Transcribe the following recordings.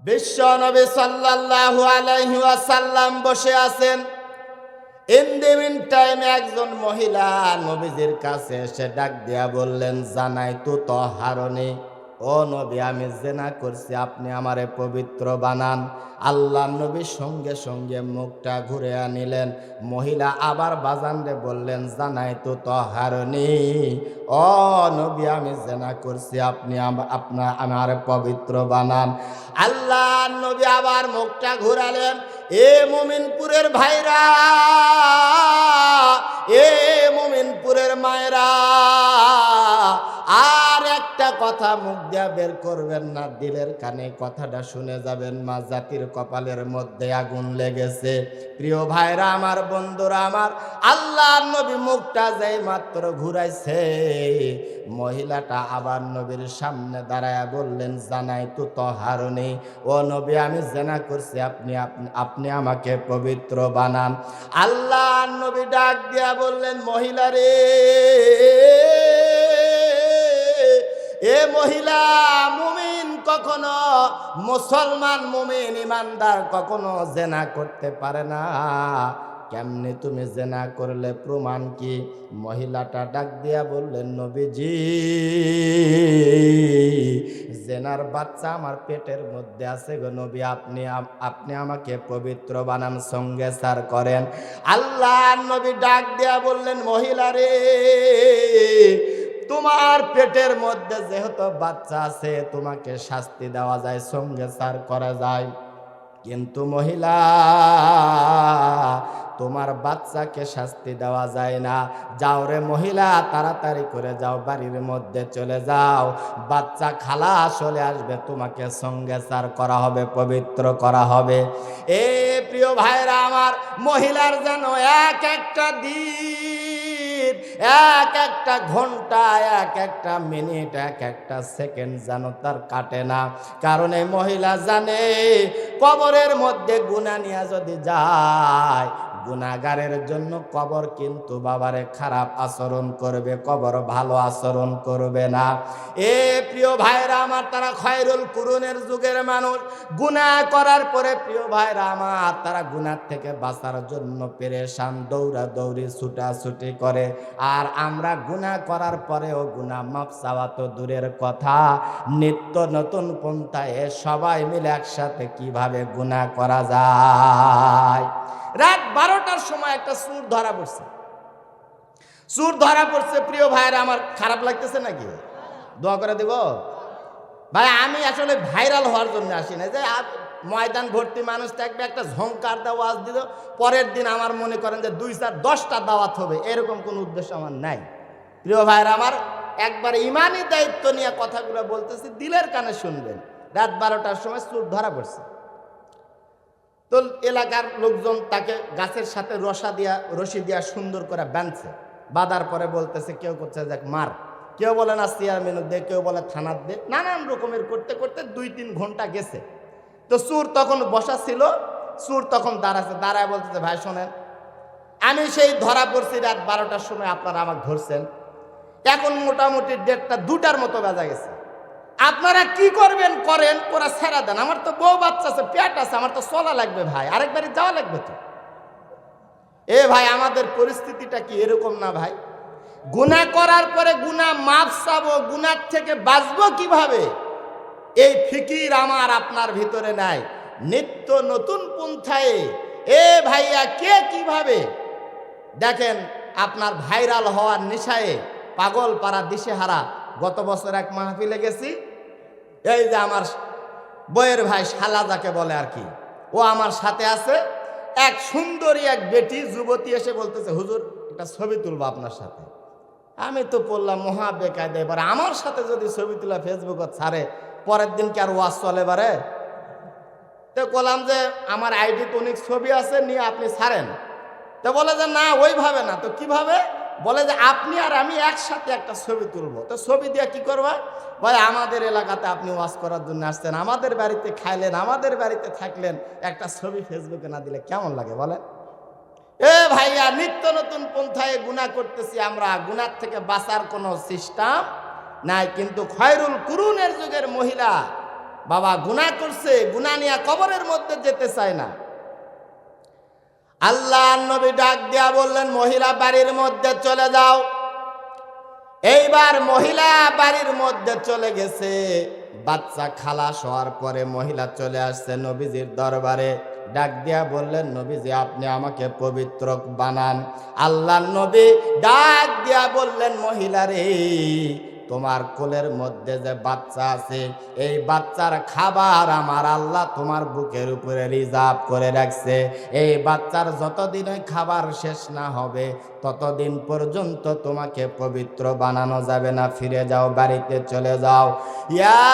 বিশ্ব নবী সাল্লাল্লাহু আলাইহি ওয়াসাল্লাম বসে আছেন। ইন দি মিন টাইম একজন মহিলা নবীজির কাছে এসে ডাক দিয়া বললেন, জানাই তু তহারণী, ও নবী আমি জেনা করছি, আপনি আমারে পবিত্র বানান। আল্লাহ নবী সঙ্গে সঙ্গে মুখটা ঘুরে আনিলেন। মহিলা আবার বাজানরে বললেন, জানাই তু তহারণী, ও নবী আমি জেনা করছি, আপনি আমারে পবিত্র বানান। আল্লাহ নবী আবার মুখটা ঘুরালেন। এ মুমিনপুরের ভাইরা, এ মুমিনপুরের মায়েরা, আর একটা কথা মুখ দিয়া বের করবেন না, দিলের কানে কথাটা শুনে যাবেন। মা জাতির কপালের মধ্যে আগুন লেগেছে। প্রিয় ভাইরা আমার, বন্ধুরা আমার, আল্লাহ নবী মুখটা যেই মাত্র ঘুরাইছে, মহিলাটা আবার নবীর সামনে দাঁড়ায় বললেন, জানাই তু তহারণী, ও নবী আমি জেনা করছি, আপনি আমাকে পবিত্র বানান। আল্লাহ নবী ডাক দিয়া বললেন, মহিলা রে, এ মহিলা, মুমিন কখনো, মুসলমান মুমিন ইমানদার কখনো জেনা করতে পারে না। কেমনে তুমি জেনা করলে, প্রমাণ কি? মহিলাটা ডাক দিয়া বললেন, নবীজি জেনার বাচ্চা আমার পেটের মধ্যে আছে গো নবী, আপনি আমাকে পবিত্র বানান, সঙ্গে সার করেন। আল্লাহ নবী ডাক দিয়া বললেন, মহিলা রে, তোমার পেটের মধ্যে যেহেতু বাচ্চা আছে, তোমাকে শাস্তি দেওয়া যায়, সঙ্গে সার করা যায়, কিন্তু মহিলা তোমার বাচ্চাকে শাস্তি দেওয়া যায় না। যাও রে মহিলা, তাড়াতাড়ি করে যাও, বাড়ির মধ্যে চলে যাও, বাচ্চা খালা চলে আসবে, তোমাকে সঙ্গে সার করা হবে, পবিত্র করা হবে। এ প্রিয় ভাইরা আমার, মহিলার যেন এক একটা দিন, এক একটা ঘন্টা, এক একটা মিনিট, এক একটা সেকেন্ড যেন তার কাটে না। কারণ এই মহিলা জানে, কবরের মধ্যে গুনাহ নিয়ে যদি যায়, গুনাহগারের জন্য কবর কিন্তু বাবারে খারাপ আচরণ করবে, কবর ভালো আচরণ করবে না। এ প্রিয় ভাইরা আমার, তারা খয়রুল কুরুনের যুগের মানুষ। গুনাহ করার পরে প্রিয় ভাইরা আমার, তারা গুনাহ থেকে বাঁচার জন্য পেরেশান, দৌড়াদৌড়ি ছুটাছুটি করে। আর আমরা গুনাহ করার পরেও গুনাহ মাফ চাওয়া তো দূরের কথা, নিত্য নতুন পন্থায় সবাই মিলে একসাথে কিভাবে গুনাহ করা যায়। রাত 12টার সময় একটা চোর ধরা পড়ছে। চোর ধরা পড়ছে, প্রিয় ভাইরা আমার, খারাপ লাগতেছে নাকি? দোয়া করে দিব ভাই। আমি আসলে ভাইরাল হওয়ার জন্য আসি না, যে ময়দান ভর্তি মানুষ থাকবে, একটা ঝংকার দাওয়াত দিল, পরের দিন আমার মনে করেন যে 2-4-10টা দাওয়াত হবে, এরকম কোনো উদ্দেশ্য আমার নাই। প্রিয় ভাইরা আমার, একবার ইমানি দায়িত্ব নিয়ে কথাগুলো বলতেছি, দিলের কানে শুনবেন। রাত 12টার সময় চোর ধরা পড়ছে। তো এলাকার লোকজন তাকে গাছের সাথে রশি দিয়া সুন্দর করে বাঁধছে। বাঁধার পরে বলতেছে, কেউ করছে যাক মার, কেউ বলে না চেয়ারম্যানের দে, কেউ বলে থানার দে, নানান রকমের করতে করতে 2-3 ঘন্টা গেছে। তো চোর তখন বসা ছিল, চোর তখন দাঁড়ায় বলতেছে, ভাই শোনেন, আমি সেই ধরা পড়ছি রাত 12টার সময়, আপনারা আমাকে ধরছেন, এখন মোটামুটি 1:30-2টার মতো বাজা গেছে, আপনারা কি করবেন করেন, ওরা ছেড়া দেন, আমার তো বউ বাচ্চা আছে, পেট আছে, আমার তো চলা লাগবে ভাই, আরেকবারই যাওয়া লাগবে তো। এ ভাই, আমাদের পরিস্থিতিটা কি এরকম না ভাই? গুনাহ করার পরে গুনাহ মাফ চাবো, গুনাহ থেকে বাঁচবো কিভাবে, এই ফিকির আমার আপনার ভিতরে নাই। নিত্য নতুন পন্থায় এ ভাইয়া কে কিভাবে, দেখেন আপনার ভাইরাল হওয়ার নেশায় পাগল পাড়া দিশেহারা। গত বছর এক মাহফিলে গেছি, এই যে আমার বইয়ের ভাই শালা যাকে বলে আর কি, ও আমার সাথে আছে। এক সুন্দরী এক বেটি যুবতী এসে বলতেছে, হুজুর একটা ছবি তুলবো আপনার সাথে। আমি তো বললাম মহা বেকায়দা, এবারে আমার সাথে যদি ছবি তুলা ফেসবুকে ছাড়ে, পরের দিন কি আর ওয়াজ চলে বারে? তো বললাম যে আমার আইডিতে অনেক ছবি আছে, নিয়ে আপনি ছাড়েন। তো বলে যে না, ওইভাবে না। তো কিভাবে? বলে যে আপনি আর আমি একসাথে একটা ছবি তুলবো। তো ছবি দিয়ে কি করবা? বলে আমাদের এলাকাতে আপনি ওয়াজ করার জন্য আসছেন, আমাদের বাড়িতে খাইলেন, আমাদের বাড়িতে থাকলেন, একটা ছবি ফেসবুকে না দিলে কেমন লাগে বলে? এ ভাইয়া, নিত্য নতুন পন্থায় গুনাহ করতেছি আমরা, গুনাহ থেকে বাঁচার কোনো সিস্টেম নাই। কিন্তু খয়রুল কুরুনের যুগের মহিলা বাবা গুনাহ করছে, গুনাহ নিয়ে কবরের মধ্যে যেতে চায় না। আল্লাহর নবী ডাক দিয়া বললেন, মহিলা বাড়ির মধ্যে চলে যাও। এইবার মহিলা বাড়ির মধ্যে চলে গেছে। বাচ্চা খালাস হওয়ার পরে মহিলা চলে আসছে নবীজির দরবারে। ডাক দিয়া বললেন, নবীজি আপনি আমাকে পবিত্র বানান। আল্লাহর নবী ডাক দিয়া বললেন, মহিলা রে, তোমার কোলের মধ্যে যে বাচ্চা আছে, এই বাচ্চার খাবার আমার আল্লাহ তোমার বুকের উপরে রিজার্ভ করে রাখছে। এই বাচ্চার যতদিন ওই খাবার শেষ না হবে ততদিন পর্যন্ত তোমাকে পবিত্র বানানো যাবে না। ফিরে যাও, বাড়িতে চলে যাও। ইয়া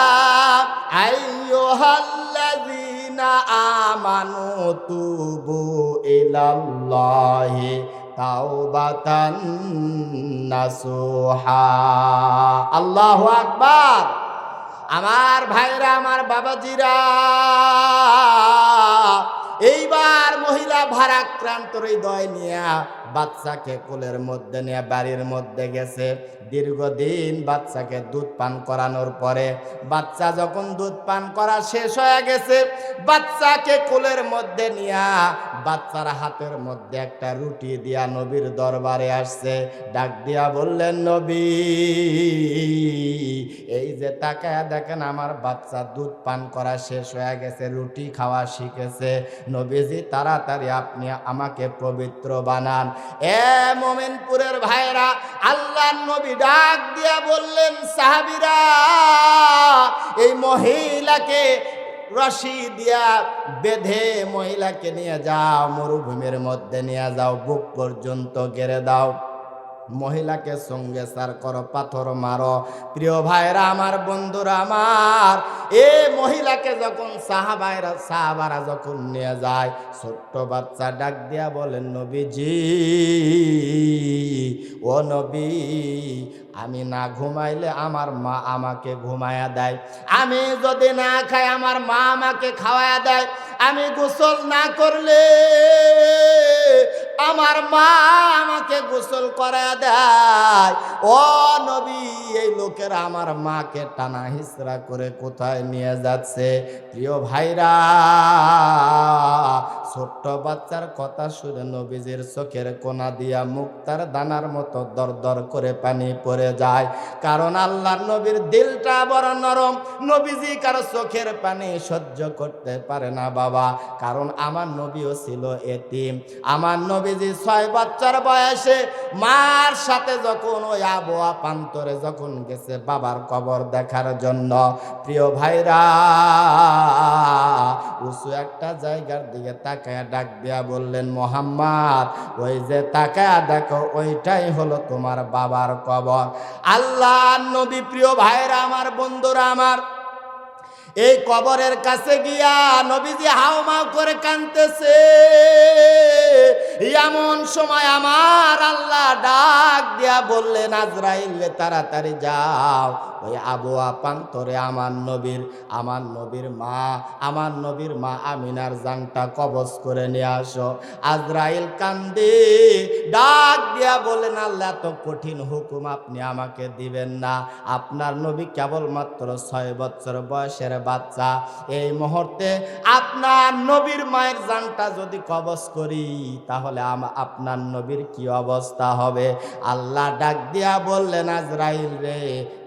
আইয়ুহাল্লাযীনা আমানু তুবু ইলাল্লাহি তাওবাতান নাসুহা। আল্লাহু আকবার। আমার ভাইরা, আমার বাবাজিরা, এইবার মহিলা ভারাক্রান্ত হৃদয় নিয়ে বাচ্চাকে কোলের মধ্যে নিয়ে বাড়ির মধ্যে গেছে। দীর্ঘদিন বাচ্চাকে দুধ পান করানোর পরে বাচ্চা যখন দুধ পান করা শেষ হয়ে গেছে, বাচ্চাকে কোলের মধ্যে নিয়ে বাচ্চার হাতের মধ্যে একটা রুটি দিয়া নবীর দরবারে আসছে। ডাক দিয়া বললেন, নবী, এই যে তাকায়া দেখেন আমার বাচ্চা দুধ পান করা শেষ হয়ে গেছে, রুটি খাওয়া শিখেছে। নবীজি তাড়াতাড়ি আপনি আমাকে পবিত্র বানান। এ মোমিনপুরের ভাইরা, আল্লাহর নবী ডাক দিয়া বললেন, সাহাবীরা, এই মহিলাকে রশি দিয়া বেঁধে মহিলাকে নিয়ে যাও, মরুভূমির মধ্যে নিয়ে যাও, বুক পর্যন্ত গেড়ে দাও। মহিলাকে সঙ্গে সার করো, পাথর মারো। প্রিয় ভাইরা আমার, বন্ধুরা আমার, এ মহিলাকে যখন সাহাবারা যখন নিয়ে যায়, ছোট্ট বাচ্চা ডাক দিয়া বলেন, নবীজি, ও নবী, আমি না ঘুমাইলে আমার মা আমাকে ঘুমায়া দেয়, আমি যদি না খাই আমার মা আমাকে খাওয়ায়া দেয়, আমি গোসল না করলে আমার মা আমাকে গোসল করায়া দেয়। ও নবী, এই লোকেরা আমার মাকে টানা হিসরা করে কোথায় নিয়ে যাচ্ছে? প্রিয় ভাইরা, ছোট্ট বাচ্চার কথা শুনে নবীজির চোখের কোনা দিয়া মুক্তার দানার মতো দরদর করে পানি পড়ে যায়। কারণ আল্লাহর নবীর দিলটা বড় নরম। নবীজি কারো চোখের পানি সহ্য করতে পারে না বাবা। কারণ আমার নবীও ছিল এতিম। আমার নবীজি 6 বছর বয়সে মার সাথে যখন ওই আবহাওয়া প্রান্তরে যখন গেছে বাবার কবর দেখার জন্য, প্রিয় ভাইরা, উঁচু একটা জায়গার দিকে তাকায়া ডাক দিয়া বললেন, মোহাম্মদ, ওই যে তাকায়া দেখো, ওইটাই হলো তোমার বাবার কবর। আল্লাহর নবী, প্রিয় ভাইরা আমার, বন্ধুরা আমার, এই কবরের কাছে গিয়া নবীজি হাওমাও করে কাঁদতেছে। এমন সময় আমার আল্লাহ ডাক দিয়া বললেন, আজরাইল, তাড়াতাড়ি যাও, ওই আবহাওয়া প্রান্তরে আমার নবীর মা আমিনার জানটা কবজ করে নিয়ে আসো। আজরাইল কান্দে ডাক দিয়া বলেন, আল্লাহ, এত কঠিন হুকুম আপনি আমাকে দিবেন না। আপনার নবী কেবলমাত্র 6 বছর বয়সের বাচ্চা। এই মুহূর্তে আপনার নবীর মায়ের জানটা যদি কবজ করি তাহলে আপনার নবীর কি অবস্থা হবে? আল্লাহ ডাক দিয়া বললেন, আজরাইল রে,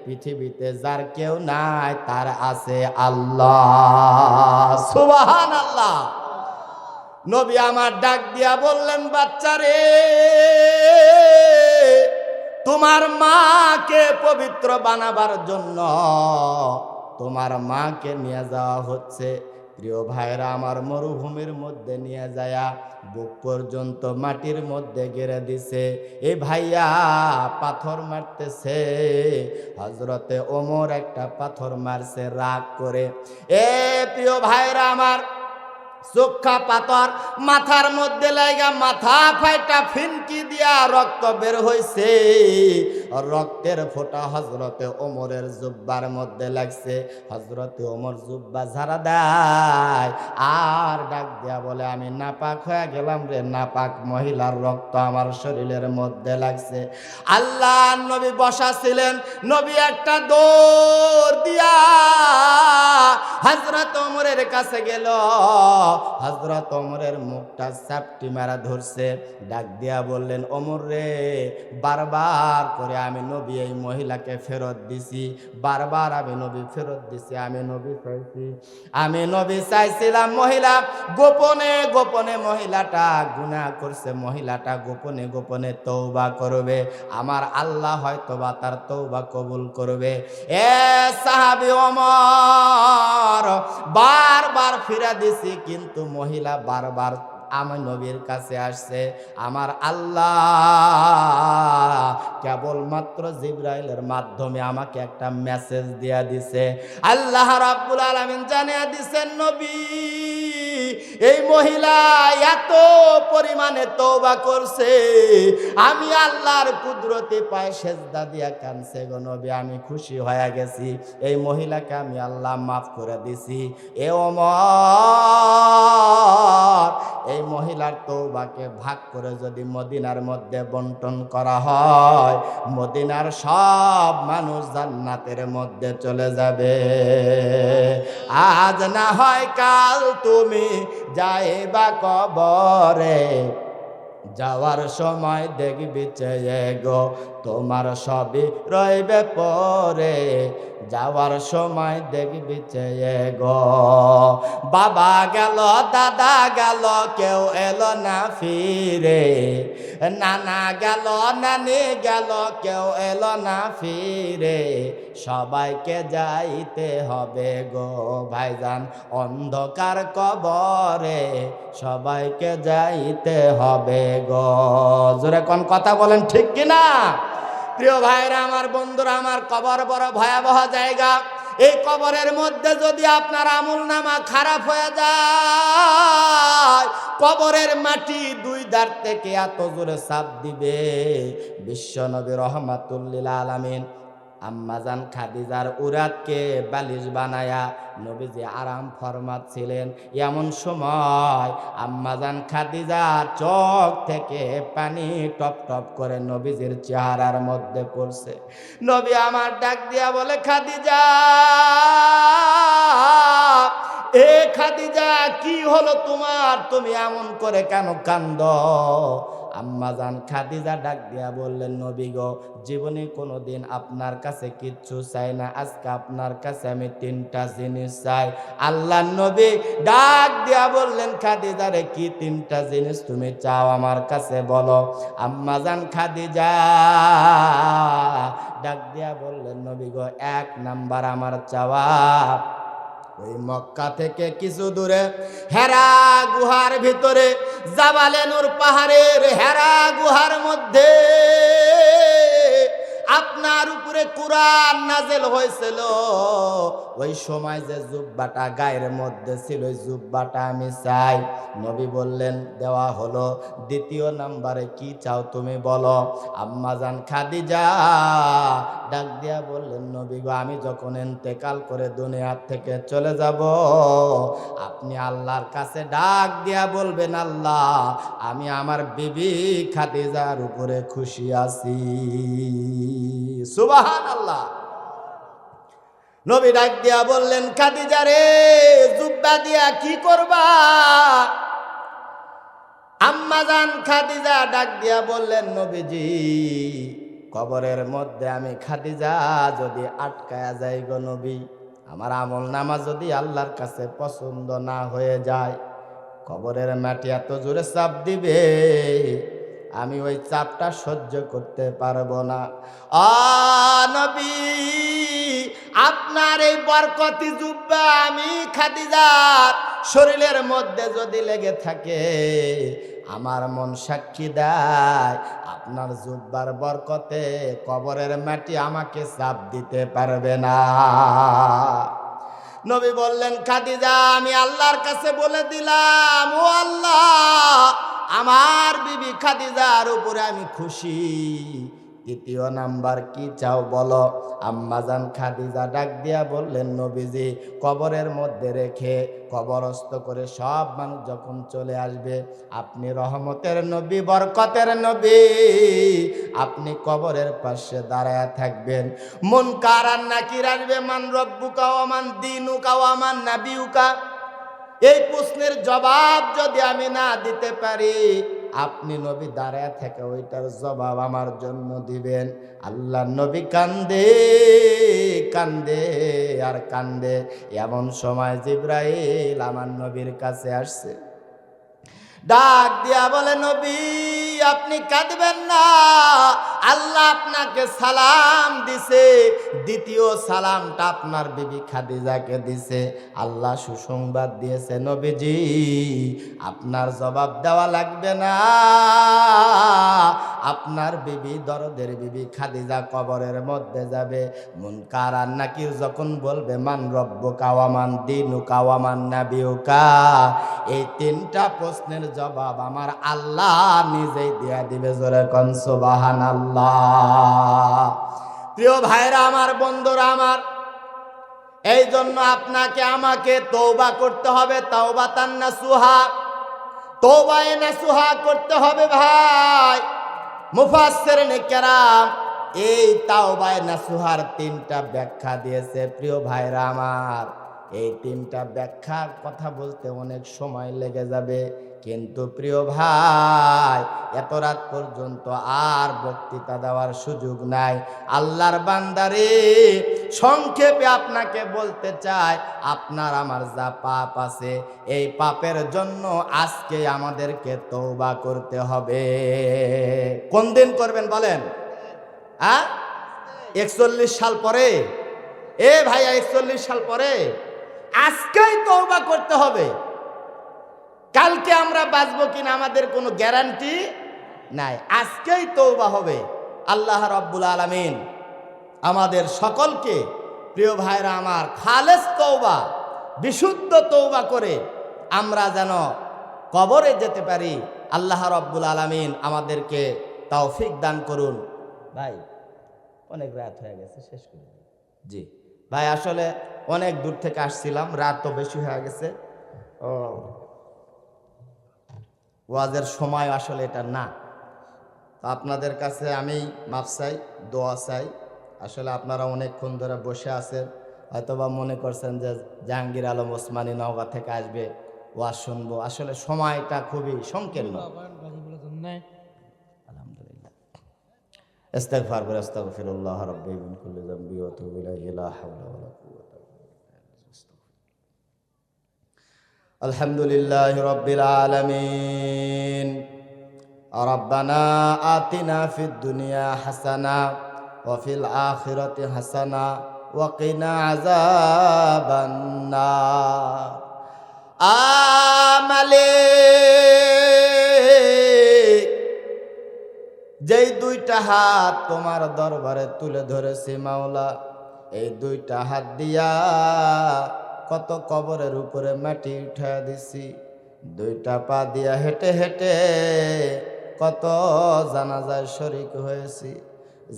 পৃথিবীতে যার কেউ নাই তার আছে আল্লাহ। সুবহানাল্লাহ। নবী আমার ডাক দিয়া বললেন, বাচ্চা রে, তোমার মাকে পবিত্র বানাবার জন্য তোমার মাকে নিয়ে যাওয়া হচ্ছে। প্রিয় ভাইরা আমার, মরুভূমির মধ্যে নিয়ে যায়া বুক পর্যন্ত মাটির মধ্যে গেড়ে দিছে। এই ভাইয়া পাথর মারতেছে। হযরতে ওমর একটা পাথর মারছে রাগ করে। এ প্রিয় ভাইরা আমার, চোখা পাথর মাথার মধ্যে লাগা মাথা ফাইটা ফিনকি দিয়া রক্ত বের হইছে। রক্তের ফোঁটা হযরতে ওমরের জুব্বার মধ্যে লাগছে। হযরতে ওমর জুব্বা ঝাড়া দেয় আর ডাক দিয়া বলে, আমি নাপাক হয়ে গেলাম রে, নাপাক মহিলার রক্ত আমার শরীরের মধ্যে লাগছে। আল্লাহ নবী বসা ছিলেন, নবী একটা দৌড় দিয়া হযরত ওমরের কাছে গেল। হযরত ওমরের মুখটা চাপটি মারা ধরছে, ডাক দিয়া বললেন, ওমর রে, বারবার করে আমি নবী এই মহিলাকে ফেরত দিছি, বারবার আমি নবী ফেরত দিছি, আমি নবী চাইছিলাম মহিলা গোপনে গোপনে মহিলাটা গুনাহ করছে, মহিলাটা গোপনে গোপনে তওবা করবে, আমার আল্লাহ হয়তোবা তার তওবা কবুল করবে। এ সাহাবী ওমর, বারবার ফিরা দিছি, কিন্তু মহিলা বারবার আমার নবীর কাছে আসছে। আমার আল্লাহ কেবলমাত্র জিবরাইলের মাধ্যমে আমাকে একটা মেসেজ দিয়া দিছে। আল্লাহ রাব্বুল আলামিন জানিয়ে দিছেন, নবী এই মহিলা এত পরিমাণে তওবা করছে, আমি আল্লাহর কুদরতে পায়ে সেজদা দিয়া কানছে গো নবী, আমি খুশি হয়ে গেছি, এই মহিলাকে আমি আল্লাহ মাফ করে দিছি। এ ওমর, এই মহিলার তওবাকে ভাগ করে যদি মদিনার মধ্যে বন্টন করা হয়, মদিনার সব মানুষ জান্নাতের মধ্যে চলে যাবে। আজ না হয় কাল তুমি যাইবা কবরে, যাওয়ার সময় দেখবি চেয়ে গো তোমার সবই রইবে পরে, যাওয়ার সময় দেখবি চেয়ে গো। বাবা গেল, দাদা গেল, কেউ এলো না ফিরে, নানা গেল, নানি গেল, কেউ এলো না ফিরে, সবাইকে যাইতে হবে গো ভাইজান অন্ধকার কবরে, সবাইকে যাইতে হবে গো। জোরে কোন কথা বলেন, ঠিক কিনা? প্রিয় ভাইরা আমার, বন্ধুরা আমার, কবর বড় ভয়াবহ জায়গা। এই কবরের মধ্যে যদি আপনার আমলনামা খারাপ হয়ে যায়, কবরের মাটি দুই ধার থেকে এত জোরে চাপ দিবে। বিশ্বনবী রহমাতুল লিল আলামিন আম্মাজান খাদিজার উরাতকে বালিশ বানায়া নবীজি আরাম ফরমাচ্ছিলেন। এমন সময় আম্মাজান খাদিজার চোখ থেকে পানি টপ টপ করে নবীজির চেহারার মধ্যে পড়ছে। নবী আমার ডাক দিয়া বলে, খাদিজা, এ খাদিজা, কি হলো তোমার? তুমি এমন করে কেন কান্দো? আম্মাজান খাদিজা ডাক দিয়া বললেন, নবী গো, জীবনে কোনোদিন আপনার কাছে কিচ্ছু চাই না, আজকে আপনার কাছে আমি তিনটা জিনিস চাই। আল্লাহর নবী ডাক দিয়া বললেন, খাদিজা রে, কি তিনটা জিনিস তুমি চাও আমার কাছে বলো। আম্মাজান খাদিজা ডাক দিয়া বললেন, নবী গো, এক নাম্বার আমার চাওয়া, ওই মক্কা থেকে কিছু দূরে হেরা গুহার ভিতরে, জাবালে নূর পাহাড়ের হেরা গুহার মধ্যে আপনার উপরে কুরআন নাযিল হয়েছিল। ওই সময় যে জুব্বাটা গায়ের মধ্যে ছিল, ওই জুব্বাটা আমি চাই। নবী বললেন, দেওয়া হলো। দ্বিতীয় নাম্বারে কি চাও তুমি বলো। আম্মাজান খাদিজা ডাক দিয়া বললেন, নবী গো, আমি যখন ইন্তেকাল করে দুনিয়া থেকে চলে যাব, আপনি আল্লাহর কাছে ডাক দিয়া বলবেন, আল্লাহ, আমি আমার বিবি খাদিজার উপরে খুশি আছি। সুবহানাল্লাহ। নবী ডাক দিয়া বললেন, খাদিজা রে, জুব্বা দিয়া কি করবা? আম্মাজান খাদিজা ডাক দিয়া বললেন, নবীজি, কবরের মধ্যে আমি খাদিজা যদি আটকায়া যাই গো নবী, আমার আমল নামা যদি আল্লাহর কাছে পছন্দ না হয়ে যায়, কবরের মাটি এত জোরে চাপ দিবে, আমি ওই চাপটা সহ্য করতে পারবো না। নবী, আপনার এই বরকতি জুব্বা আমি খাদিজার শরীরের মধ্যে যদি লেগে থাকে, আমার মন সাক্ষী দেয়, আপনার জুব্বার বরকতে কবরের মাটি আমাকে চাপ দিতে পারবে না। নবী বললেন, খাদিজা আমি আল্লাহর কাছে বলে দিলাম, ও আল্লাহ, আমার বিবি খাদিজার উপরে আমি খুশি। দ্বিতীয় নাম্বার কি চাও বলো। আম্মাজান খাদিজা ডাক দিয়া বললেন, নবীজি কবরের মধ্যে রেখে কবরস্থ করে সব মানুষ যখন চলে আসবে, আপনি রহমতের নবী, বরকতের নবী, আপনি কবরের পাশে দাঁড়ায় থাকবেন। মুনকার আর নাকির আসবে, মান রব্বুকা ওয়া মান দীনুকা ওয়া মান নাবিয়ুকা। এই প্রশ্নের জবাব যদি আমি না দিতে পারি, আপনি নবী দাঁড়ায় থেকে ওইটার জবাব আমার জন্য দিবেন। আল্লাহ নবী কান্দে কান্দে আর কান্দে। এমন সময় জিবরাইল আমার নবীর কাছে আসছে, ডাক দিয়া বলে, নবী আপনি কাঁদবেন না, আল্লাহ আপনাকে সালাম দিছে। দ্বিতীয় সালামটা আপনার বিবি খাদিজাকে দিছে। আল্লাহ সুসংবাদ দিয়েছে, নবীজি আপনার জবাব দেওয়া লাগবে না। আপনার বিবি, দরদের বিবি খাদিজা কবরের মধ্যে যাবে। মুনকার আর নাকির যখন বলবে, মান রব্বুকা ওয়া মান দীনুকা ওয়া মান নাবিয়ুকা, এই তিনটা প্রশ্নের জবাব আমার আল্লাহ নিজেই দিয়া দিবে। জোরে কোন সুবহানাল্লাহ। প্রিয় ভাইরা আমার, বন্ধুরা আমার, এই জন্য আপনাকে আমাকে তওবা করতে হবে, তাওবাতান নাসুহা, তওবায়ে নাসুহা করতে হবে ভাই। মুফাসসিরিনে কেরাম এই তাওবায়ে নাসুহার তিনটা ব্যাখ্যা দিয়েছে। প্রিয় ভাইরা আমার, এই তিনটা ব্যাখ্যার কথা বলতে অনেক সময় লেগে যাবে, কিন্তু প্রিয় ভাই এত রাত পর্যন্ত আর বক্তৃতা দেওয়ার সুযোগ নাই। আল্লাহর বান্দারে, সংক্ষেপে আপনাকে বলতে চাই, আপনার আমার যা পাপ আছে, এই পাপের জন্য আজকে আমাদেরকে তওবা করতে হবে। কোন দিন করবেন বলেন? 41 সাল পরে? এ ভাইয়া 41 সাল পরে? আজকেই তওবা করতে হবে। কালকে আমরা বাঁচবো কিনা আমাদের কোনো গ্যারান্টি নাই। আজকেই তওবা হবে। আল্লাহ রাব্বুল আলামিন আমাদের সকলকে, প্রিয় ভাইরা আমার, খালেস তওবা, বিশুদ্ধ তওবা করে আমরা যেন কবরে যেতে পারি। আল্লাহ রাব্বুল আলামিন আমাদেরকে তৌফিক দান করুন। ভাই অনেক রাত হয়ে গেছে, শেষ করে দিই। জি ভাই, আসলে অনেক দূর থেকে আসছিলাম, রাত তো বেশি হয়ে গেছে। ওয়াজের সময় আসলে এটা না। তো আপনাদের কাছে আমি মাফ চাই, দোয়া চাই। আসলে আপনারা অনেকক্ষণ ধরে বসে আছেন, হয়তোবা মনে করছেন যে জাহাঙ্গীর আলম ওসমানী নওগাঁ থেকে আসবে, ওয়াজ শুনবো। আসলে সময়টা খুবই সংকীর্ণ। আলহামদুলিল্লাহ, ইস্তিগফার করে, আস্তাগফিরুল্লাহ রাব্বি মিন কুল্লি যামবি ওয়া আতুবু ইলাইহি, লা হাওলা ওয়া লা কুওয়াতা ইল্লা বিল্লাহ। আলহামদুলিল্লাহি রাব্বিল আলামিন। রব্বানা আতিনা ফিদ দুনিয়া হাসানা ওয়া ফিল আখিরাতি হাসানা ওয়া কিনা আযাবান নার। মালিক, যেই দুইটা হাত তোমার দরবারে তুলে ধরেছি মাওলা, এই দুইটা হাত দিয়া কত কবরের উপরে মাটি উঠা দিছি, দুইটা পা দিয়া হেঁটে হেঁটে কত জানাজায় শরীক হয়েছি।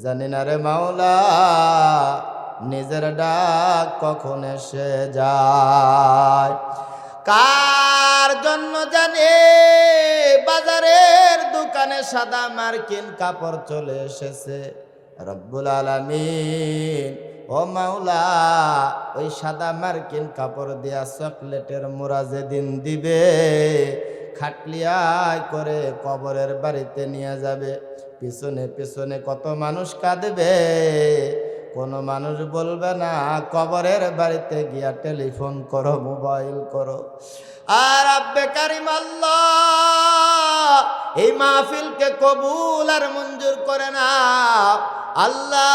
জানি না রে মাওলা, নিজের ডাক কখন এসে যায়। কার জন্য জানে বাজারের দোকানে সাদা মার্কিন কাপড় চলে এসেছে। রব্বুল আলামিন, ও মাওলা, ওই সাদা মার্কিন কাপড় দিয়া চকলেটের মোড়া যেদিন দিবে, খাটলিয়ায় করে কবরের বাড়িতে নিয়ে যাবে। পিছনে পিছনে কত মানুষ কাঁদবে, কোনো মানুষ বলবে না কবরের বাড়িতে গিয়া টেলিফোন করো, মোবাইল করো। আর আব্বে কারিম আল্লাহ এই মাহফিলকে কবুল আর মঞ্জুর করে না আল্লাহ।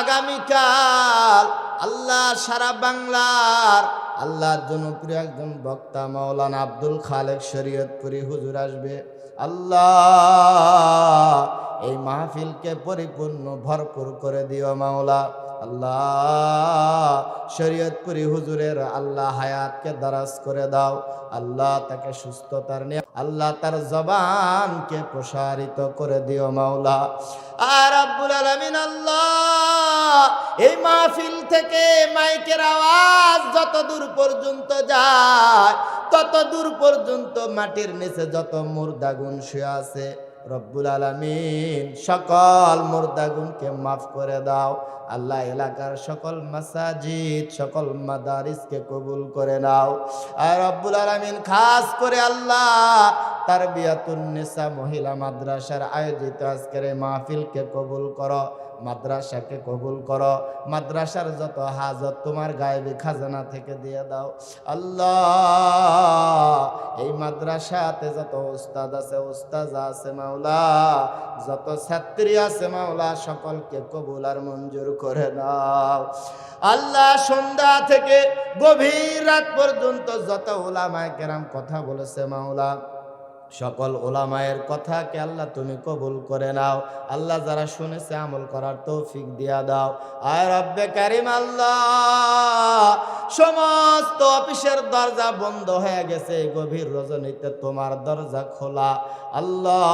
আগামীকাল আল্লাহ সারা বাংলার আল্লাহ জনপ্রিয় একজন বক্তা মাওলানা আব্দুল খালেক শরীয়তপুরি হুজুর আসবে। আল্লাহ এই মাহফিলকে পরিপূর্ণ ভরপুর করে দিও মাওলা। আল্লাহ শরীয়তপুরি হুজুরের আল্লাহ হায়াতকে দারাজ করে দাও, আল্লাহ তাকে সুস্থতার নিয়ে আল্লাহ তার জবানকে প্রসারিত করে দিও মাওলা। আর রাব্বুল আলামিন আল্লাহ এই মাহফিল থেকে মাইকের আওয়াজ যত দূর পর্যন্ত যায় তত দূর পর্যন্ত মাটির নিচে যত মুর্দাগুন শুয়ে আছে রব্বুল আলামিন সকল মুর্দাগুনকে মাফ করে দাও আল্লাহ। এলাকার সকল মাসাজিদ সকল মাদারিসকে কবুল করে নাও। আর রব্বুল আলামিন খাস করে আল্লাহ তারবিয়াতুন নিসা মহিলা মাদ্রাসার আয়োজিত আজকের এই মাহফিলকে কবুল করো, মাদ্রাসাকে কবুল করো, মাদ্রাসার যত হাজত তোমার গায়েবী খাজানা থেকে দিয়ে দাও আল্লাহ। এই মাদ্রাসাতে যত উস্তাদ আছে উস্তাজা আছে মাওলা, যত ছাত্রী আছে মাওলা সকলকে কবুল আর মঞ্জুর করে নাও আল্লাহ। সন্ধ্যা থেকে গভীর রাত পর্যন্ত যত উলামায়ে কেরাম কথা বলেছে মাওলা সকল ওলামায়ের কথাকে আল্লাহ তুমি কবুল করে নাও আল্লাহ। যারা শুনেছে আমল করার তৌফিক দিয়া দাও। আয় রব্বে কারিম আল্লাহ, সমস্ত অফিসের দরজা বন্ধ হয়ে গেছে, গভীর রজনীতে তোমার দরজা খোলা আল্লাহ।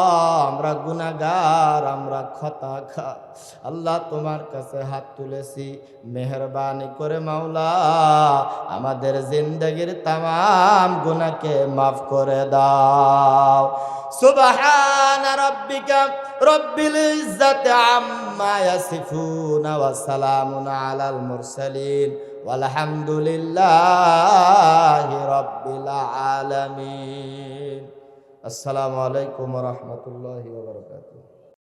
আমরা গুনাহগার, আমরা খতাখার আল্লাহ, তোমার কাছে হাত তুলেছি, মেহেরবানি করে মাওলা আমাদের জিন্দেগির তামাম গুনাহকে মাফ করে দাও। সুবহানা রাব্বিকা রব্বিল ইজ্জাতি আম্মা ইয়াসিফুন ওয়া সালামুন আলাল মুরসালিন ওয়ালহামদুলিল্লাহি রাব্বিল আলামিন। আসসালামু আলাইকুম ওয়া রাহমাতুল্লাহি ওয়া বারাকাতুহু।